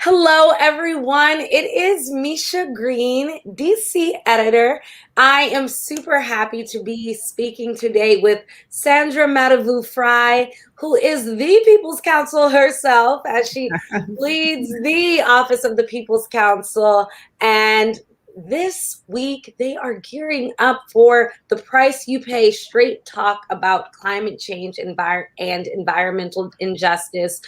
Hello, everyone. It is Micha Green, DC editor. I am super happy to be speaking today with Sandra Mattavous-Frye, who is the People's Counsel herself, as she leads the Office of the People's Counsel. And this week, they are gearing up for the Price You Pay Straight Talk about climate change and environmental injustice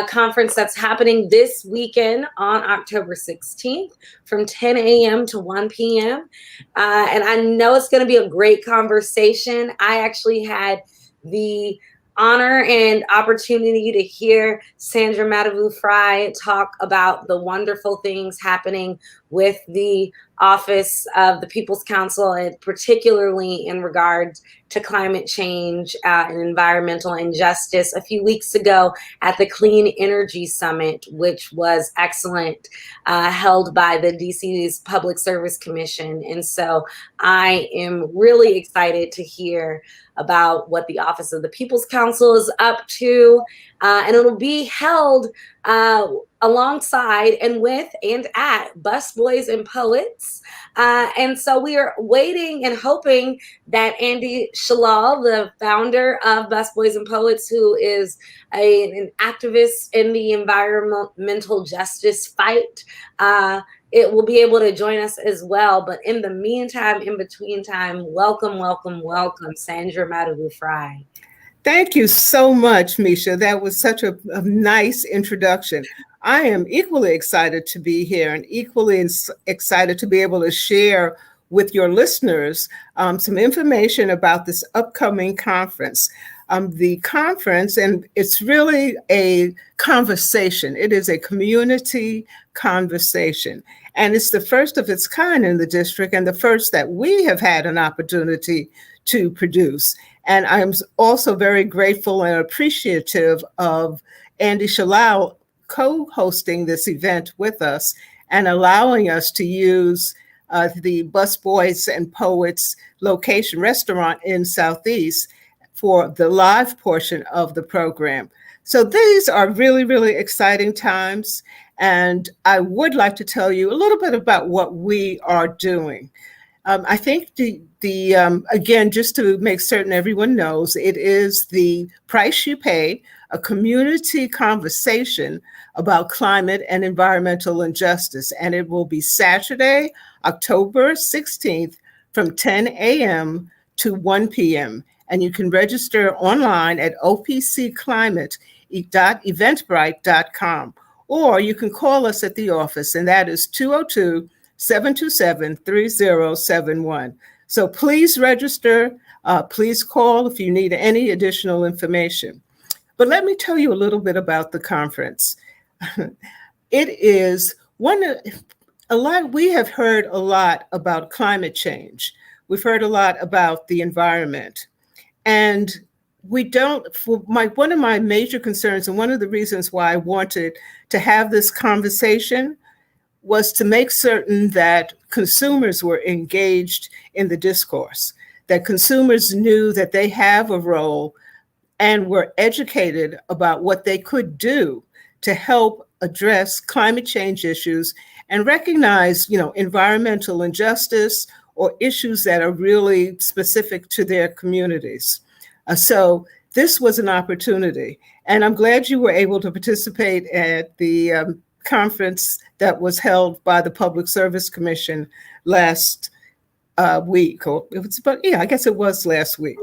conference that's happening this weekend on October 16th from 10 a.m. to 1 p.m. And I know it's going to be a great conversation. I actually had the honor and opportunity to hear Sandra Mattavous-Frye talk about the wonderful things happening with the Office of the People's Counsel, and particularly in regards to climate change and environmental injustice a few weeks ago at the Clean Energy Summit, which was excellent, held by the DC's Public Service Commission. And so I am really excited to hear about what the Office of the People's Counsel is up to. And it'll be held alongside and with and at Busboys and Poets. And so we are waiting and hoping that Andy Shallal, the founder of Busboys and Poets, who is an activist in the environmental justice fight, it will be able to join us as well. But in the meantime, in between time, welcome, Sandra Mattavous-Frye. Thank you so much, Micha. That was such a nice introduction. I am equally excited to be here and equally excited to be able to share with your listeners some information about this upcoming conference. The conference, and it's really a conversation. It is a community conversation. And it's the first of its kind in the district and the first that we have had an opportunity to produce. And I'm also very grateful and appreciative of Andy Shallal co-hosting this event with us and allowing us to use the Busboys and Poets location restaurant in Southeast for the live portion of the program. So these are really, really exciting times. And I would like to tell you a little bit about what we are doing. I think again, just to make certain everyone knows, it is the Price You Pay, a community conversation about climate and environmental injustice. And it will be Saturday, October 16th from 10 a.m. to 1 p.m. And you can register online at opcclimate.eventbrite.com. Or you can call us at the office, and that is 202-727-3071. So please register, please call if you need any additional information. But let me tell you a little bit about the conference. It is we have heard a lot about climate change. We've heard a lot about the environment. And one of my major concerns, and one of the reasons why I wanted to have this conversation, was to make certain that consumers were engaged in the discourse, that consumers knew that they have a role and were educated about what they could do to help address climate change issues and recognize, environmental injustice or issues that are really specific to their communities. So this was an opportunity, and I'm glad you were able to participate at the conference that was held by the Public Service Commission last week, or it was I guess it was last week.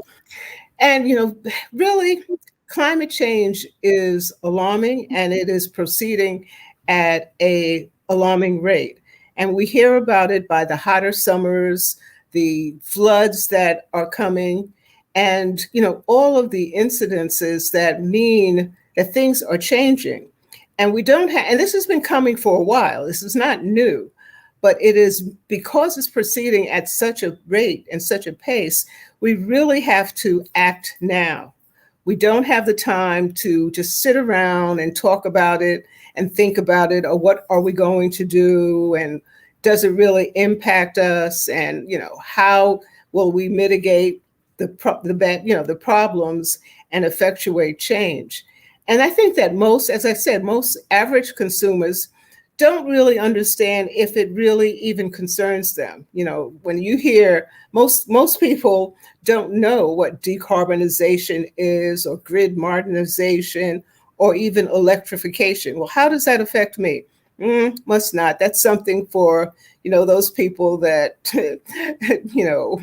And, really, climate change is alarming, and it is proceeding at an alarming rate. And we hear about it by the hotter summers, the floods that are coming, and, all of the incidences that mean that things are changing. And and this has been coming for a while. This is not new, but it is because it's proceeding at such a rate and such a pace, we really have to act now. We don't have the time to just sit around and talk about it and think about it, or what are we going to do? And does it really impact us? And, how will we mitigate the problems and effectuate change? And I think that most average consumers don't really understand if it really even concerns them. You know, when you hear most people don't know what decarbonization is, or grid modernization, or even electrification. Well, how does that affect me? Must not. That's something for, those people that, you know,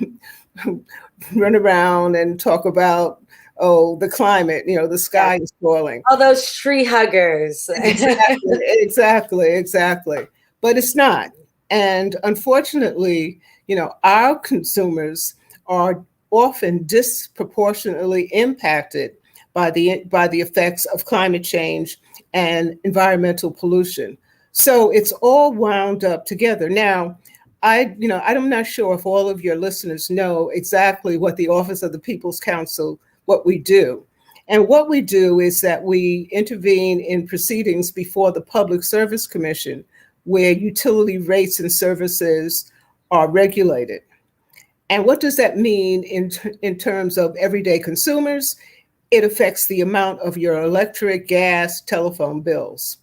run around and talk about, oh, the climate, the Yes. sky is falling. All those tree huggers. Exactly. But it's not. And unfortunately, our consumers are often disproportionately impacted by the effects of climate change and environmental pollution. So it's all wound up together. Now, I'm not sure if all of your listeners know exactly what the Office of the People's Counsel, what we do. And what we do is that we intervene in proceedings before the Public Service Commission, where utility rates and services are regulated. And what does that mean in terms of everyday consumers? It affects the amount of your electric, gas, telephone bills.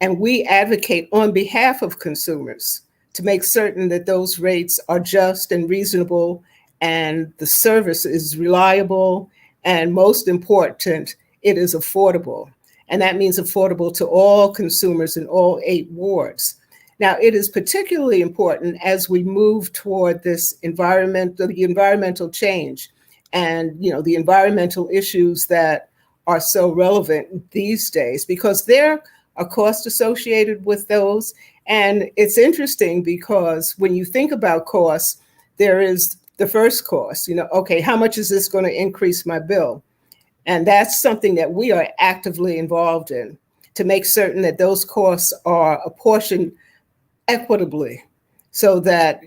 And we advocate on behalf of consumers to make certain that those rates are just and reasonable, and the service is reliable, and most important, it is affordable. And that means affordable to all consumers in all 8 wards. Now, it is particularly important as we move toward the environmental change, and the environmental issues that are so relevant these days, because there are costs associated with those. And it's interesting because when you think about costs, there is the first cost, okay, how much is this going to increase my bill? And that's something that we are actively involved in, to make certain that those costs are apportioned equitably, so that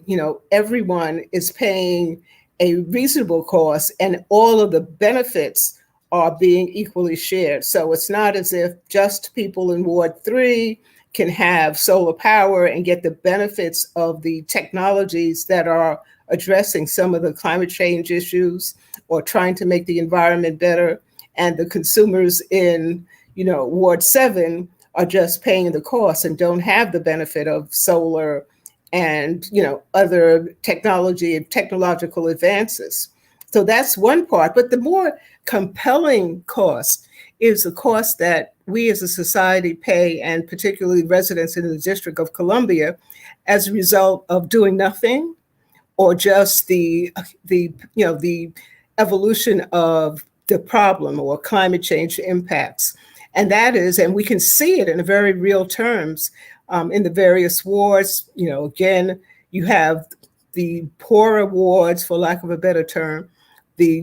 everyone is paying a reasonable cost and all of the benefits are being equally shared. So it's not as if just people in Ward 3 can have solar power and get the benefits of the technologies that are addressing some of the climate change issues or trying to make the environment better, and the consumers in Ward 7 are just paying the cost and don't have the benefit of solar and other technology and technological advances. So that's one part. But the more compelling cost is the cost that we as a society pay, and particularly residents in the District of Columbia, as a result of doing nothing, or just the evolution of the problem or climate change impacts. And that is, and we can see it in very real terms in the various wards. Again, you have the poorer wards, for lack of a better term, the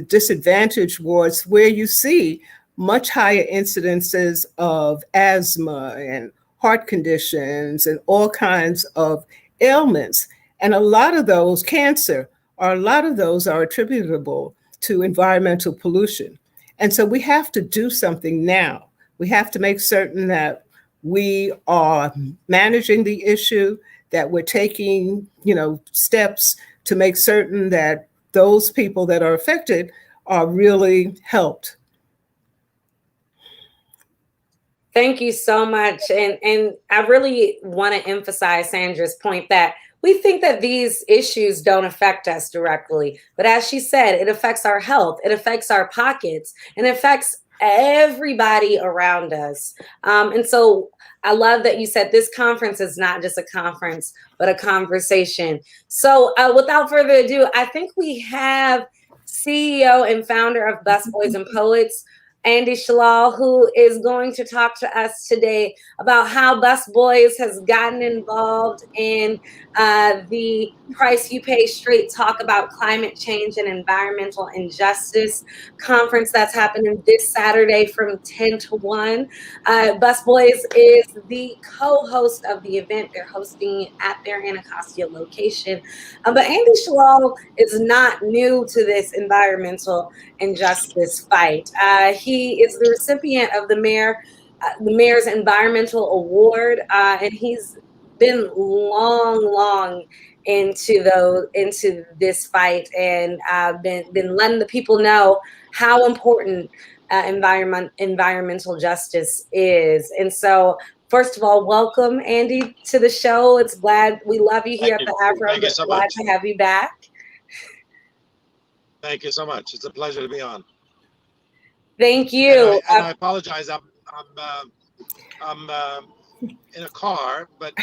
disadvantaged wards, where you see much higher incidences of asthma and heart conditions and all kinds of ailments. And a lot of those, cancer, or a lot of those are attributable to environmental pollution. And so we have to do something now. We have to make certain that we are managing the issue, that we're taking, steps to make certain that those people that are affected are really helped. Thank you so much. And I really want to emphasize Sandra's point that we think that these issues don't affect us directly. But as she said, it affects our health, it affects our pockets, and it affects everybody around us. And so I love that you said this conference is not just a conference, but a conversation. So without further ado, I think we have CEO and founder of Busboys and Poets, Andy Shallal, who is going to talk to us today about how Busboys has gotten involved in the Price You Pay Straight Talk about climate change and environmental injustice conference that's happening this Saturday from 10 to 1. Busboys is the co-host of the event. They're hosting at their Anacostia location. But Andy Shallal is not new to this environmental injustice fight. He is the recipient of the mayor's environmental award, and he's been long into this fight, and been letting the people know how important environmental justice is. And so First of all, welcome, Andy, to the show. It's glad we love you here Thank at you. the AFRO. Thank you We're so glad much. to have you back. Thank you so much. It's a pleasure to be on. Thank And you. I apologize. I'm in a car, but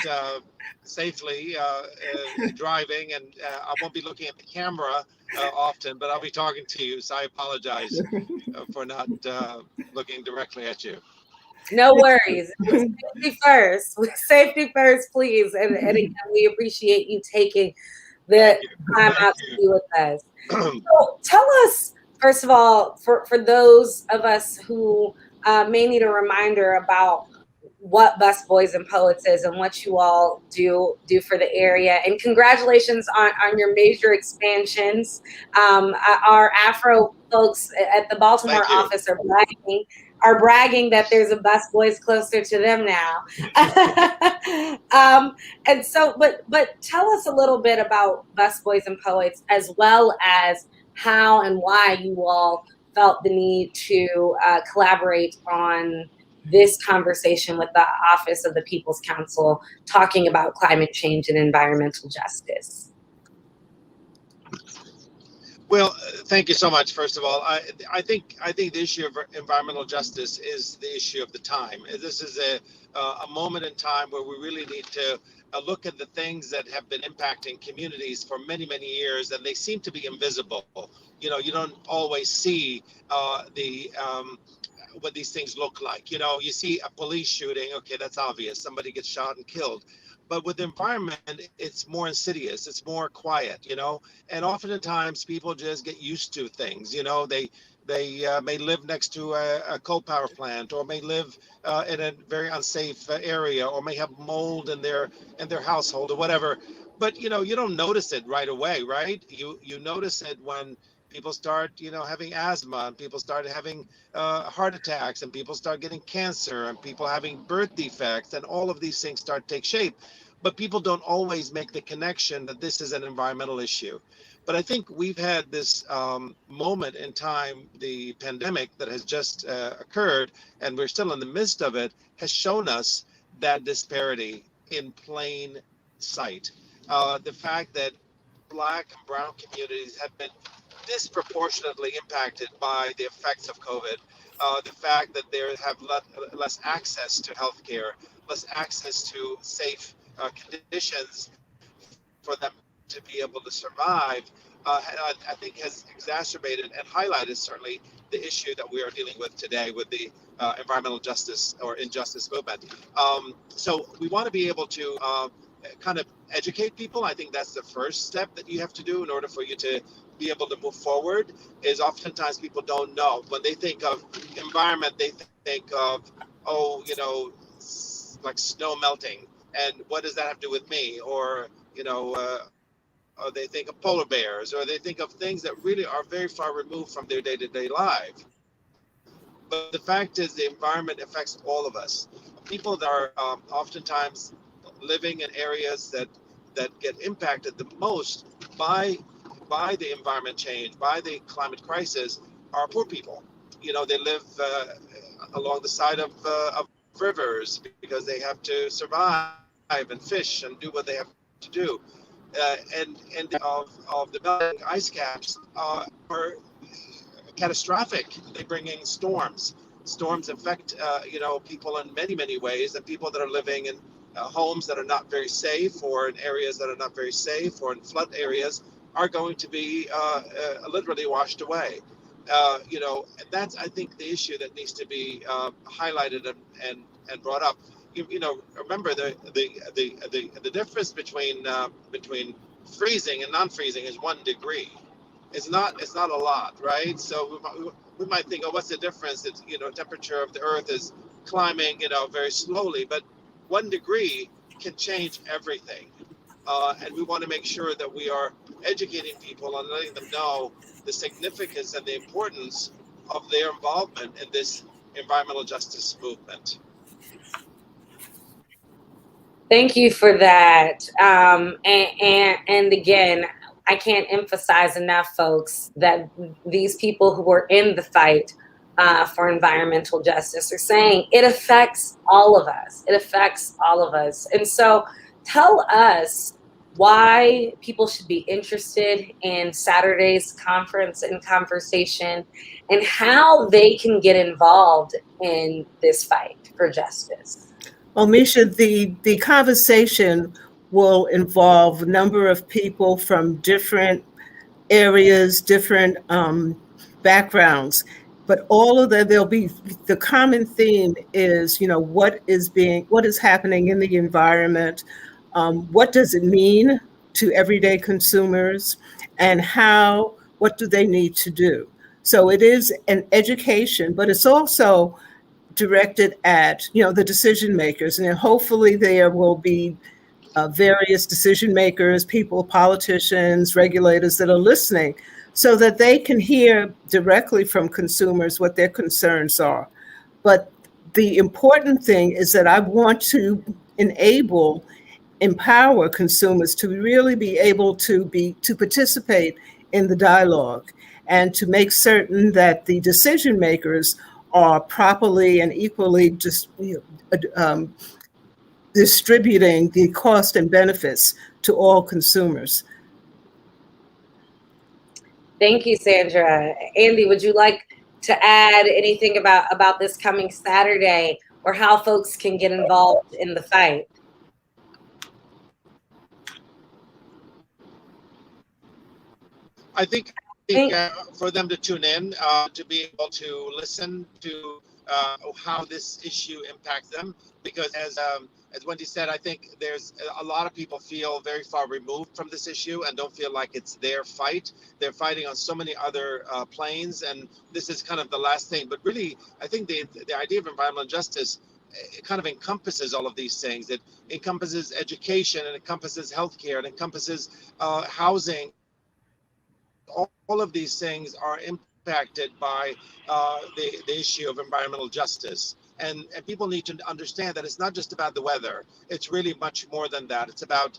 safely driving, and I won't be looking at the camera often, but I'll be talking to you. So I apologize for not looking directly at you. No worries. Safety first. Safety first, please. And again, we appreciate you taking the Thank you. time Thank out to be with us. you. So tell us, first of all, for those of us who may need a reminder about what Busboys and Poets is and what you all do for the area. And congratulations on your major expansions. Our AFRO folks at the Baltimore Thank you. office are bragging that there's a Busboys closer to them now. And so, but tell us a little bit about Busboys and Poets, as well as how and why you all felt the need to collaborate on this conversation with the Office of the People's Counsel, talking about climate change and environmental justice. Well, thank you so much. First of all, I think the issue of environmental justice is the issue of the time. This is a moment in time where we really need to look at the things that have been impacting communities for many years, and they seem to be invisible. You know, you don't always see what these things look like. You know, you see a police shooting, okay, that's obvious. Somebody gets shot and killed. But with the environment, it's more insidious. It's more quiet, you know. And oftentimes people just get used to things. You know, they may live next to a coal power plant, or may live in a very unsafe area, or may have mold in their household or whatever. But you know, you don't notice it right away, right? You notice it when people start, you know, having asthma, and people start having heart attacks, and people start getting cancer, and people having birth defects, and all of these things start to take shape. But people don't always make the connection that this is an environmental issue. But I think we've had this moment in time, the pandemic that has just occurred, and we're still in the midst of it, has shown us that disparity in plain sight. The fact that Black and brown communities have been disproportionately impacted by the effects of COVID. The fact that they have less access to healthcare, less access to safe conditions for them to be able to survive, I think has exacerbated and highlighted certainly the issue that we are dealing with today with the environmental justice or injustice movement. So we want to be able to kind of educate people. I think that's the first step that you have to do in order for you to be able to move forward. Is oftentimes people don't know, when they think of environment, they think of, oh, you know, like snow melting, and what does that have to do with me? Or you know, or they think of polar bears, or they think of things that really are very far removed from their day-to-day life. But the fact is, the environment affects all of us. People that are oftentimes living in areas that get impacted the most by the environment change, by the climate crisis, are poor people. You know, they live along the side of rivers because they have to survive and fish and do what they have to do. And of the melting ice caps are catastrophic. They bring in storms. Storms affect you know, people in many ways, and people that are living in homes that are not very safe, or in areas that are not very safe, or in flood areas, are going to be literally washed away. You know, and that's, I think, the issue that needs to be highlighted and brought up. You know, remember the difference between freezing and non-freezing is 1 degree. It's not a lot, right? So we might think, oh, what's the difference? It's, you know, temperature of the earth is climbing, you know, very slowly, but 1 degree can change everything. And we want to make sure that we are educating people and letting them know the significance and the importance of their involvement in this environmental justice movement. Thank you for that. And again, I can't emphasize enough, folks, that these people who are in the fight for environmental justice are saying it affects all of us. It affects all of us. And so tell us why people should be interested in Saturday's conference and conversation and how they can get involved in this fight for justice. Well, Micha, the conversation will involve a number of people from different areas, different backgrounds, but all of them, there'll be the common theme is, what is happening in the environment, what does it mean to everyday consumers, and what do they need to do? So it is an education, but it's also directed at, the decision makers, and hopefully there will be various decision makers, people, politicians, regulators that are listening so that they can hear directly from consumers what their concerns are. But the important thing is that I want to empower consumers to really be able to participate in the dialogue and to make certain that the decision makers are properly and equally distributing the cost and benefits to all consumers. Thank you, Sandra. Andy, would you like to add anything about this coming Saturday or how folks can get involved in the fight? I think for them to tune in, to be able to listen to how this issue impacts them, because as Wendy said, I think there's a lot of people feel very far removed from this issue and don't feel like it's their fight. They're fighting on so many other planes, and this is kind of the last thing. But really, I think the idea of environmental justice, it kind of encompasses all of these things. It encompasses education, it encompasses healthcare, it encompasses housing. All of these things are impacted by the issue of environmental justice. And people need to understand that it's not just about the weather. It's really much more than that. It's about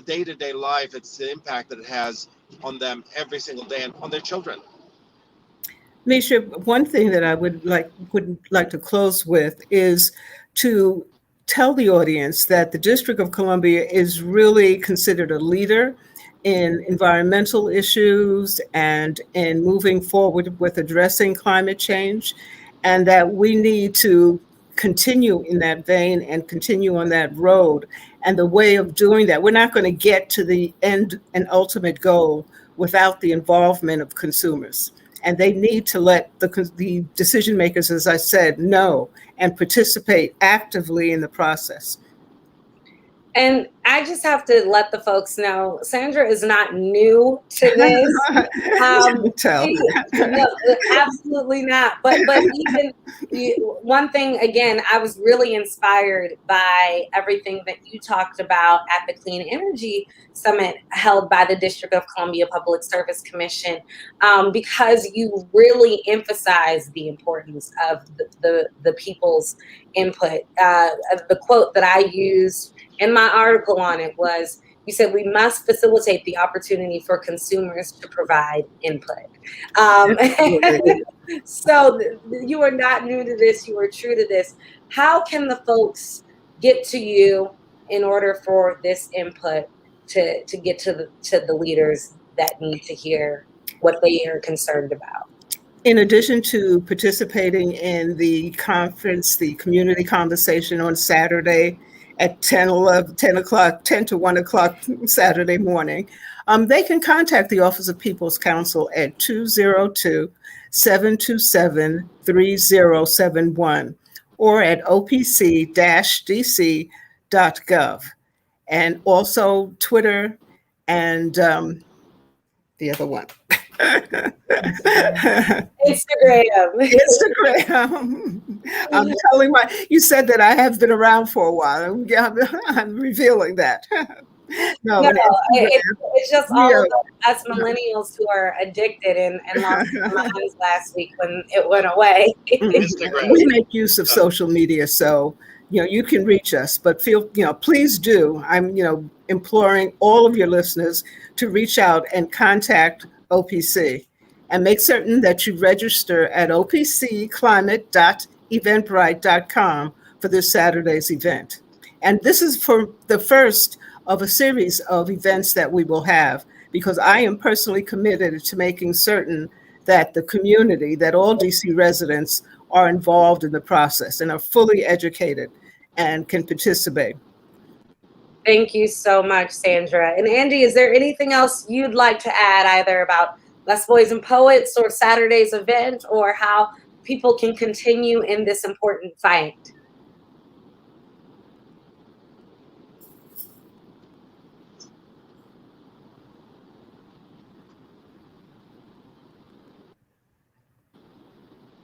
day-to-day life. It's the impact that it has on them every single day and on their children. Micha, one thing that I would like to close with is to tell the audience that the District of Columbia is really considered a leader in environmental issues and in moving forward with addressing climate change, and that we need to continue in that vein and continue on that road. And the way of doing that, we're not going to get to the end and ultimate goal without the involvement of consumers. And they need to let the decision makers, as I said, know and participate actively in the process. And I just have to let the folks know, Sandra is not new to this. No, absolutely not. But even one thing, again, I was really inspired by everything that you talked about at the Clean Energy Summit held by the District of Columbia Public Service Commission, because you really emphasize the importance of the people's input. The quote that I used in my article on it was, you said, we must facilitate the opportunity for consumers to provide input. So you are not new to this, you are true to this. How can the folks get to you in order for this input to get to the leaders that need to hear what they are concerned about? In addition to participating in the conference, the community conversation on Saturday at 10 to 1 o'clock Saturday morning, they can contact the Office of People's Counsel at 202-727-3071 or at opc-dc.gov, and also Twitter and the other one. Instagram. I'm telling you said that I have been around for a while. I'm revealing that. No, it's just all of us millennials who are addicted and lost our minds last week when it went away. We make use of social media, so you can reach us, but please do. I'm imploring all of your listeners to reach out and contact OPC And make certain that you register at opcclimate.eventbrite.com for this Saturday's event. And this is for the first of a series of events that we will have, because I am personally committed to making certain that the community, that all DC residents are involved in the process and are fully educated and can participate. Thank you so much, Sandra. And Andy, is there anything else you'd like to add, either about Busboys and Poets or Saturday's event, or how people can continue in this important fight?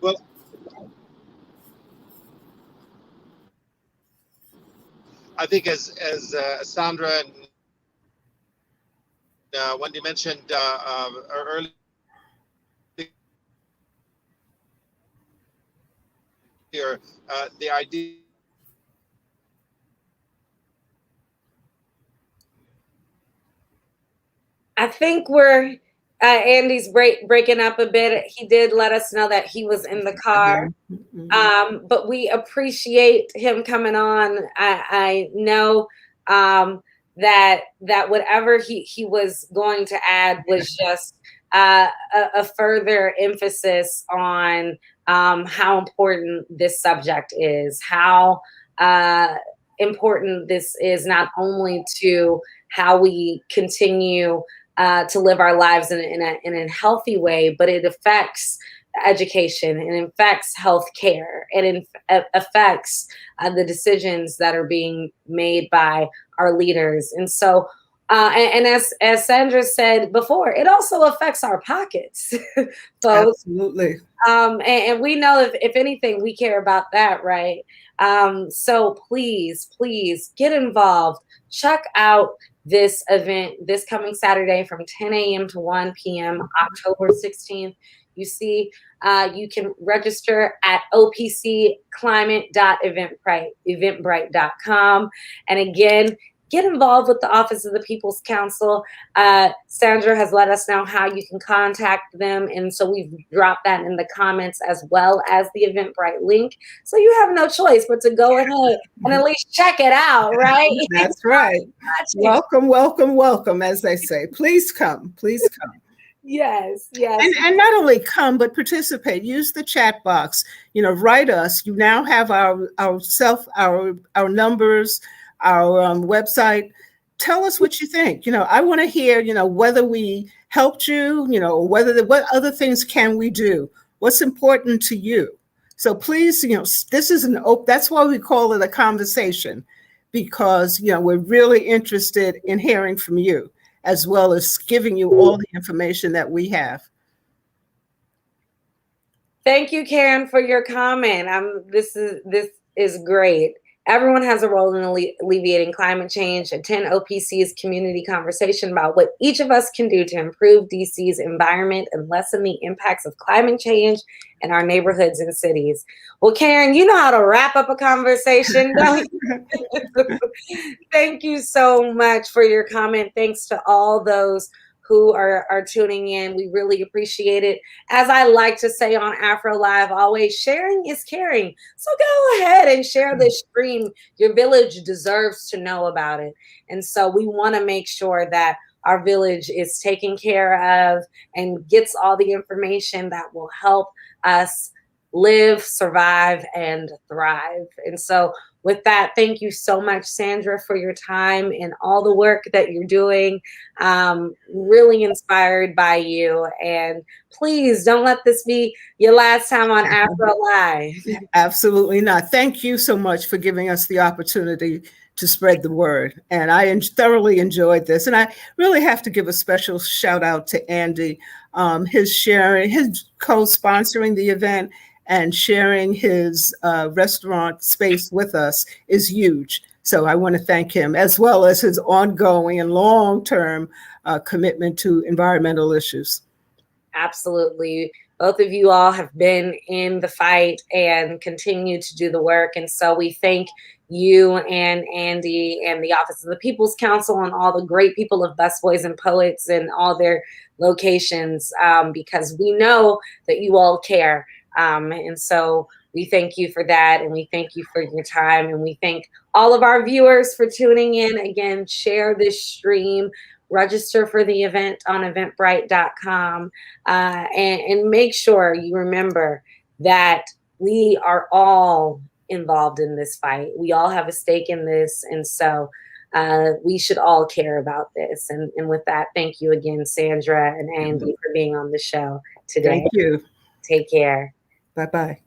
Well, I think as Sandra and Wendy mentioned earlier, the idea. I think we're Andy's breaking up a bit. He did let us know that he was in the car, but we appreciate him coming on. I know that whatever he was going to add was just a further emphasis on how important this subject is, how important this is, not only to how we continue to live our lives in a healthy way, but it affects education, and it affects healthcare, and it affects the decisions that are being made by our leaders. And so, and as Sandra said before, it also affects our pockets, folks. Absolutely. And we know if anything, we care about that, right? So please get involved. Check out this event this coming Saturday from 10 a.m. to 1 p.m., October 16th. You see, you can register at opcclimate.eventbrite.com. And again, get involved with the Office of the People's Counsel. Sandra has let us know how you can contact them, and so we've dropped that in the comments as well as the Eventbrite link. So you have no choice but to go ahead and at least check it out, right? That's right. Welcome, welcome, welcome, as they say. Please come. Please come. Yes. And not only come, but participate. Use the chat box. Write us. You now have our numbers, our website. Tell us what you think. I want to hear, whether we helped you, or what other things can we do? What's important to you? So please, this is that's why we call it a conversation, because, we're really interested in hearing from you, as well as giving you all the information that we have. Thank you, Karen, for your comment. This is great. Everyone has a role in alleviating climate change. Attend OPC's community conversation about what each of us can do to improve DC's environment and lessen the impacts of climate change in our neighborhoods and cities. Well, Karen, you know how to wrap up a conversation, don't you? Thank you so much for your comment. Thanks to all those who are tuning in. We really appreciate it. As I like to say on Afro Live, always, sharing is caring. So go ahead and share this stream. Your village deserves to know about it. And so we want to make sure that our village is taken care of and gets all the information that will help us live, survive, and thrive. And so with that, thank you so much, Sandra, for your time and all the work that you're doing. Really inspired by you. And please don't let this be your last time on Afro Live. Absolutely not. Thank you so much for giving us the opportunity to spread the word. And I thoroughly enjoyed this. And I really have to give a special shout out to Andy. His co-sponsoring the event and sharing his restaurant space with us is huge. So I want to thank him, as well as his ongoing and long-term commitment to environmental issues. Absolutely. Both of you all have been in the fight and continue to do the work. And so we thank you and Andy and the Office of the People's Counsel and all the great people of Busboys and Poets and all their locations, because we know that you all care. And so we thank you for that, and we thank you for your time, and we thank all of our viewers for tuning in. Again, share this stream, register for the event on eventbrite.com, and make sure you remember that we are all involved in this fight. We all have a stake in this, and so we should all care about this. And with that, thank you again, Sandra and Andy, for being on the show today. Thank you. Take care. Bye-bye.